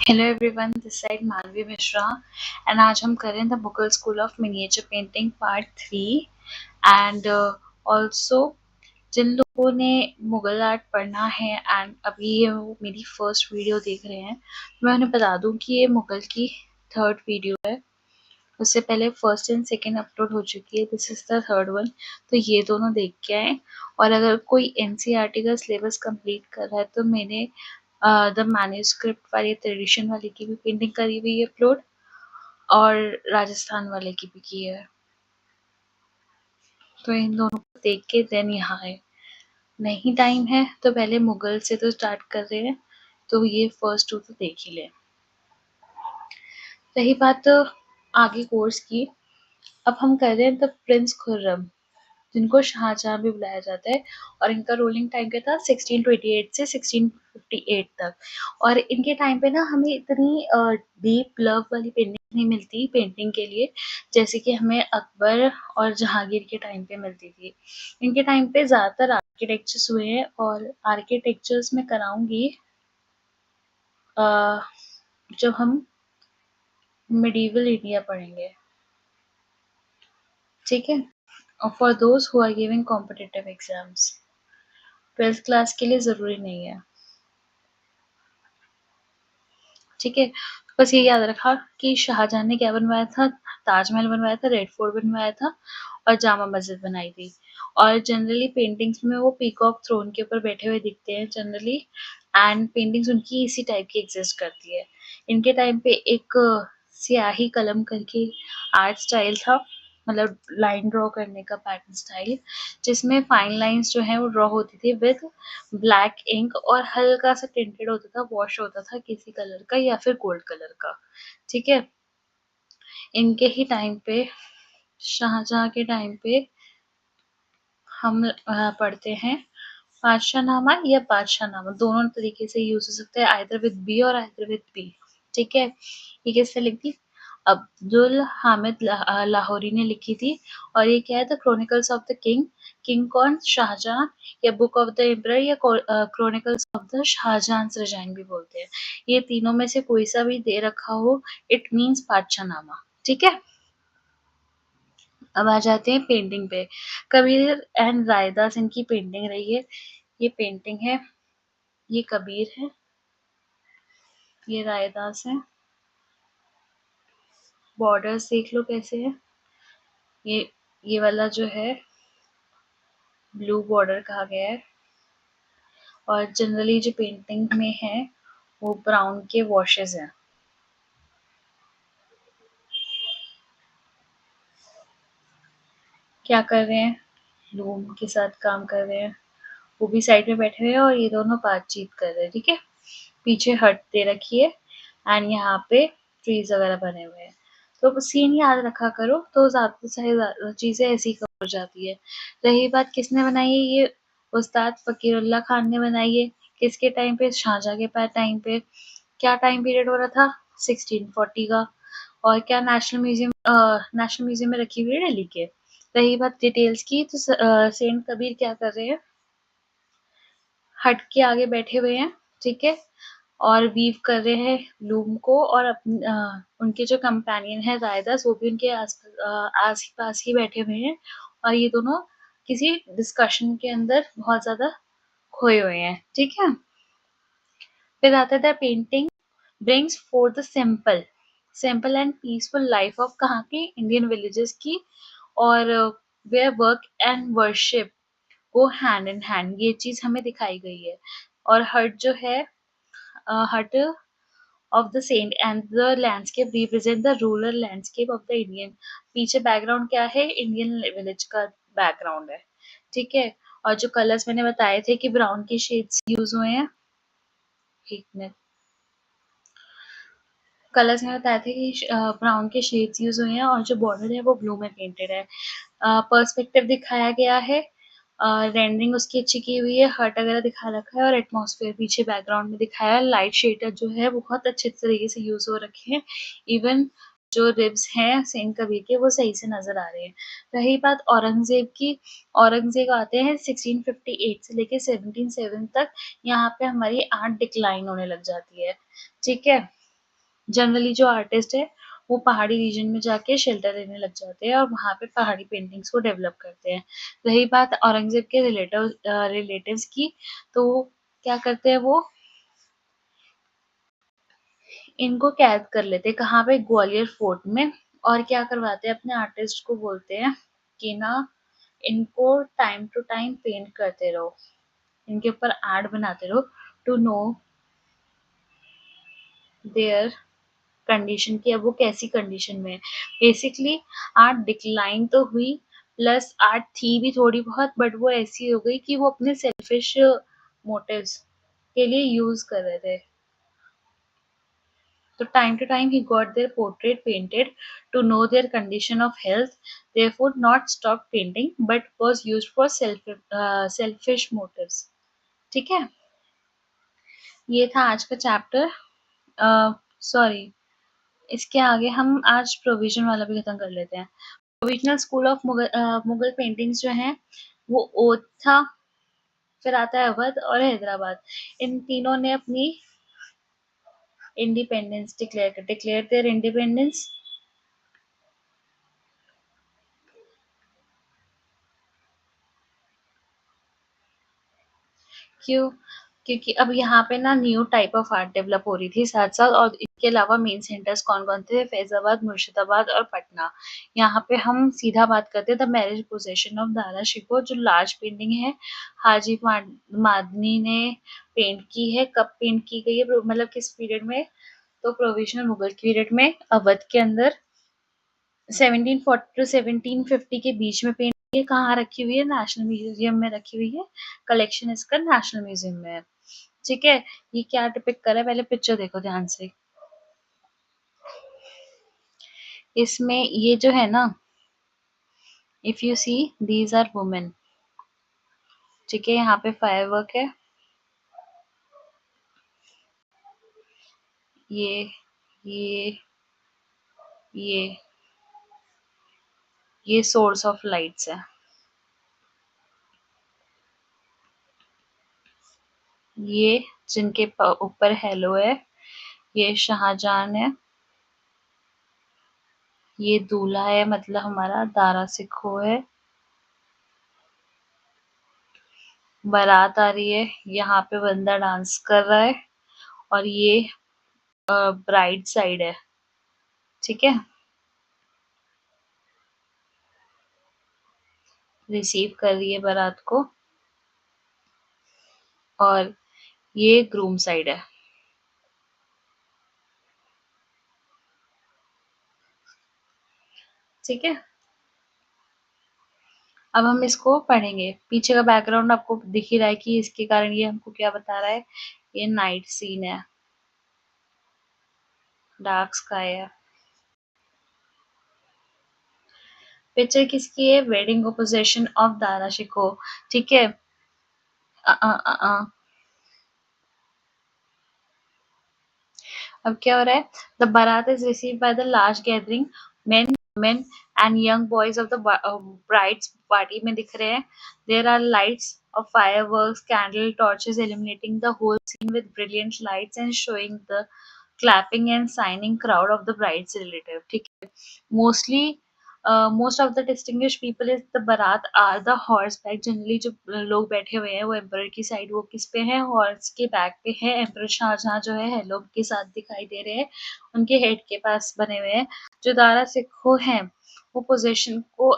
Hello everyone, this side मानवी Mishra and आज हम कर रहे हैं the Mughal school of miniature painting part 3 and also जिन लोगों ने मुगल आर्ट पढ़ना है एंड अभी ये मेरी फर्स्ट वीडियो देख रहे हैं, मैं उन्हें बता दूं कि ये मुगल की थर्ड वीडियो है। उससे पहले फर्स्ट एंड सेकेंड अपलोड हो चुकी है, this is the third one. तो ये दोनों देख के आए। और अगर कोई एनसीईआरटी का सिलेबस कंप्लीट कर रहा है तो मैंने द मैन्यूस्क्रिप्ट वाली ट्रेडिशन वाली की भी पेंटिंग करी हुई है अपलोड, और राजस्थान वाले की भी की है। तो इन दोनों को देख के देन यहाँ है। नहीं टाइम है तो पहले मुगल से तो स्टार्ट कर रहे हैं, तो ये फर्स्ट टू तो देख ही ले। रही बात आगे कोर्स की, अब हम कर रहे हैं द प्रिंस खुर्रम, जिनको शाहजहां भी बुलाया जाता है। और इनका रूलिंग टाइम क्या था, 1628 से 1658 तक। और इनके टाइम पे ना हमें इतनी डीप लव वाली पेंटिंग नहीं मिलती पेंटिंग के लिए, जैसे कि हमें अकबर और जहांगीर के टाइम पे मिलती थी। इनके टाइम पे ज़्यादातर आर्किटेक्चर्स हुए हैं, और आर्किटेक्चर्स में कराऊंगी जब हम मिडीवल इंडिया पढ़ेंगे, ठीक है। और for those who are giving competitive exams, 12th class के लिए ज़रूरी नहीं है, ठीक है। बस ये याद रखा कि शाहजहां ने क्या बनवाया था, ताजमहल बनवाया था, रेड फोर्ट बनवाया था, और जामा मस्जिद बनाई थी। और जनरली पेंटिंग्स में वो पीकॉक थ्रोन के ऊपर बैठे हुए दिखते हैं जनरली, एंड पेंटिंग्स उनकी इसी टाइप की एग्जिस्ट करती है। इनके टाइम पे एक स्याही कलम करके आर्ट स्टाइल था, मतलब लाइन ड्रॉ करने का पैटर्न स्टाइल, जिसमें फाइन लाइंस जो है वो ड्रॉ होती थी विद ब्लैक इंक, और हल्का सा टिंटेड होता था, वॉश होता था किसी कलर का या फिर गोल्ड कलर का, ठीक है। इनके ही टाइम पे, शाहजहां के टाइम पे हम पढ़ते हैं बादशाहनामा या बादशाहनामा, दोनों तरीके से यूज हो सकता है, आइदर विद बी और आइदर विद पी, ठीक है। ये किसने लिखी, अब्दुल हामिद लाहौरी ने लिखी थी। और ये क्या है, the chronicles of the king. King कौन, शाहजहां, या बुक ऑफ द एम्परर, या chronicles of the Shahjahan reign भी बोलते हैं। ये तीनों में से कोई सा भी दे रखा हो, इट मीन्स बादशाहनामा, ठीक है। अब आ जाते हैं पेंटिंग पे। कबीर एंड रायदास इनकी पेंटिंग रही है। ये पेंटिंग है, ये कबीर है, ये रायदास है। बॉर्डर्स देख लो कैसे है, ये वाला जो है ब्लू बॉर्डर कहा गया है। और जनरली जो पेंटिंग में है वो ब्राउन के वॉशेस हैं। क्या कर रहे हैं, लूम के साथ काम कर रहे हैं, वो भी साइड में बैठे हुए हैं और ये दोनों बातचीत कर रहे हैं, ठीक है। पीछे हट दे रखी है एंड यहाँ पे ट्रीज वगैरह बने हुए हैं। तो सीन याद रखा करो तो ज्यादा सारी चीजें ऐसी कवर हो जाती है। रही बात किसने बनाई है, ये उस्ताद फकीरुल्लाह खान ने बनाई है। किसके टाइम पे, शाहजहां के पास टाइम पे। क्या टाइम पीरियड हो रहा था, 1640 का। और क्या नेशनल म्यूजियम में रखी हुई है दिल्ली के। रही बात डिटेल्स की, तो सेंट कबीर क्या कर रहे हैं, हट के आगे बैठे हुए हैं, ठीक है। और वीव कर रहे हैं लूम को, और उनके जो कंपेनियन है रायदास, वो भी उनके आस पास ही बैठे हुए हैं। और ये दोनों किसी डिस्कशन के अंदर बहुत ज्यादा खोए हुए हैं, ठीक है। फिर आता है the painting brings for the simple and peaceful life of कहाँ की, इंडियन विलेजेस की। और where work and worship go hand in hand, ये चीज हमें दिखाई गई है। और हट जो है, hut of the saint and the landscape represent the rural landscape of the Indian. पीछे बैकग्राउंड क्या है, इंडियन विलेज का बैकग्राउंड है, ठीक है। और जो कलर्स मैंने बताए थे कि ब्राउन के शेड्स यूज हुए हैं, एक मिनट, कलर्स में बताए थे कि ब्राउन के शेड्स यूज हुए हैं, और जो बॉर्डर है वो ब्लू में पेंटेड है। पर्सपेक्टिव दिखाया गया है, रेंडरिंग उसकी अच्छी की हुई है, हर्ट वगैरह दिखा रखा है, और एटमॉस्फेयर पीछे बैकग्राउंड में दिखाया है। लाइट शेडर जो है बहुत अच्छे तरीके से यूज हो रखे हैं। इवन जो रिब्स हैं सेंट कबीर के, वो सही से नजर आ रहे हैं। रही बात औरंगजेब की, औरंगजेब आते हैं 1658 से लेके 1707 तक। यहाँ पे हमारी आर्ट डिक्लाइन होने लग जाती है, ठीक है। जनरली जो आर्टिस्ट है वो पहाड़ी रीजन में जाके शेल्टर लेने लग जाते हैं और वहाँ पे पहाड़ी पेंटिंग्स को डेवलप करते हैं। रही बात औरंगज़ेब के रिलेटिव्स की, तो क्या करते हैं वो इनको कैद कर लेते हैं, कहाँ पे? ग्वालियर फोर्ट में। और क्या करवाते हैं, अपने आर्टिस्ट को बोलते हैं कि ना इनको टाइम टू टाइम पेंट करते रहो, इनके ऊपर आर्ट बनाते रहो टू नो देयर कंडीशन की अब वो कैसी कंडीशन में है। बेसिकली आर्ट डिक्लाइन तो हुई, प्लस आर्ट थी भी थोड़ी बहुत, बट वो ऐसी हो गई कि वो अपने सेल्फिश मोटिव्स के लिए यूज कर रहे थे। तो time to time he got their portrait painted to know their condition of health, therefore not stopped painting but was used for selfish motives. ठीक है, ये था आज का चैप्टर। सॉरी, इसके आगे हम आज प्रोविजन वाला भी खत्म कर लेते हैं। Provisional school of Mughal paintings जो हैं वो ओथ था, फिर आता है अवध और हैदराबाद। इन तीनों ने अपनी इंडिपेंडेंस डिक्लेयर देयर इंडिपेंडेंस। क्यों? क्योंकि अब यहाँ पे ना new type of art develop हो रही थी साथ-साथ, और इसके अलावा मेन सेंटर्स कौन-कौन थे? फैज़ाबाद, मुर्शिदाबाद और पटना। यहाँ पे हम सीधा बात करते हैं the marriage possession of Dara Shikoh, जो लार्ज पेंटिंग है, हाजी मादनी ने पेंट की है। कब पेंट की गई है? मतलब किस पीरियड में? तो प्रोविजनल मुगल पीरियड में अवध के अंदर 1740 टू 1750 के बीच में पेंट ये कहाँ रखी हुई है? नेशनल म्यूजियम में रखी हुई है। कलेक्शन इसका नेशनल म्यूजियम में है। ठीक है, ये क्या डिपिक्ट कर रहा है? पहले पिक्चर देखो ध्यान से। इसमें ये जो है ना, if you see these are women. ठीक है, यहाँ पे फायरवर्क है, ये ये ये ये सोर्स ऑफ लाइट्स है। ये जिनके ऊपर हेलो है, ये शाहजहां है, ये दूल्हा है, मतलब हमारा दारा सिखो है। बारात आ रही है, यहाँ पे बंदा डांस कर रहा है, और ये ब्राइड साइड है। ठीक है, रिसीव कर रही है बारात को, और ये ग्रूम साइड है। ठीक है, अब हम इसको पढ़ेंगे। पीछे का बैकग्राउंड आपको दिख ही रहा है कि इसके कारण ये हमको क्या बता रहा है। ये नाइट सीन है, डार्क स्काई है। पिक्चर किसकी है? Wedding possession of Dara Shikoh. ठीक है, अ, अ, अ, अ, अब क्या हो रहा है? The baraat is receive by the large gathering, men women and young boys of the bride's party में दिख रहे हैं। There are lights of fireworks, candle torches illuminating the whole scene with brilliant lights and showing the clapping and signing crowd of the bride's relative. ठीक है, mostly most of the distinguished people is the barat are the horseback। Generally जो लोग बैठे हुए हैं वो emperor की side, वो किस पे है? हॉर्स के बैक पे है। एम्पर शाहजहां जो है हेलो के साथ दिखाई दे रहे हैं, उनके हेड के पास बने हुए हैं। जो दारा सिखो हैं वो पोजीशन को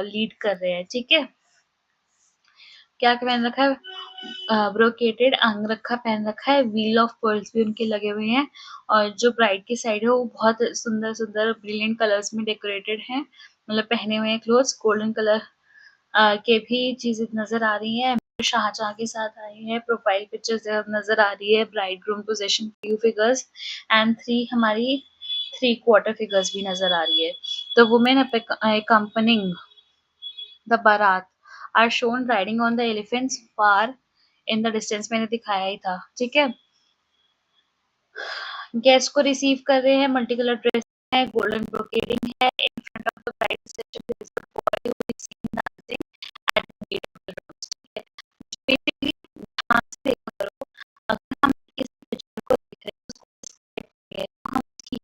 लीड कर रहे हैं। ठीक है, क्या पहन रखा है? ब्रोकेटेड अंगरखा पहन रखा है, व्हील ऑफ पर्ल्स भी उनके लगे हुए हैं, और जो ब्राइड की साइड है वो बहुत सुंदर सुंदर ब्रिलियंट कलर्स में डेकोरेटेड है, मतलब पहने हुए हैं क्लोथ्स। गोल्डन कलर के भी चीजें नजर आ रही हैं। शाहजहां के साथ आई है, प्रोफाइल पिक्चर्स नजर आ रही है, bride groom position few figures and three quarter figures भी नजर आ रही है। The women accompanying the barat are shown riding on the elephants far in the distance। मैंने दिखाया ही था। ठीक है, गेस्ट को रिसीव कर रहे हैं, मल्टी कलर ड्रेस है, गोल्डन ब्रोकेडिंग है। In front of the bride reception there is a boy who is seen dancing at the gate of the room. ठीक है, बेसिकली ध्यान से देखा करो, अगर हम किसी पिक्चर को देख रहे हैं उसको describe करेंगे, तो हम उसकी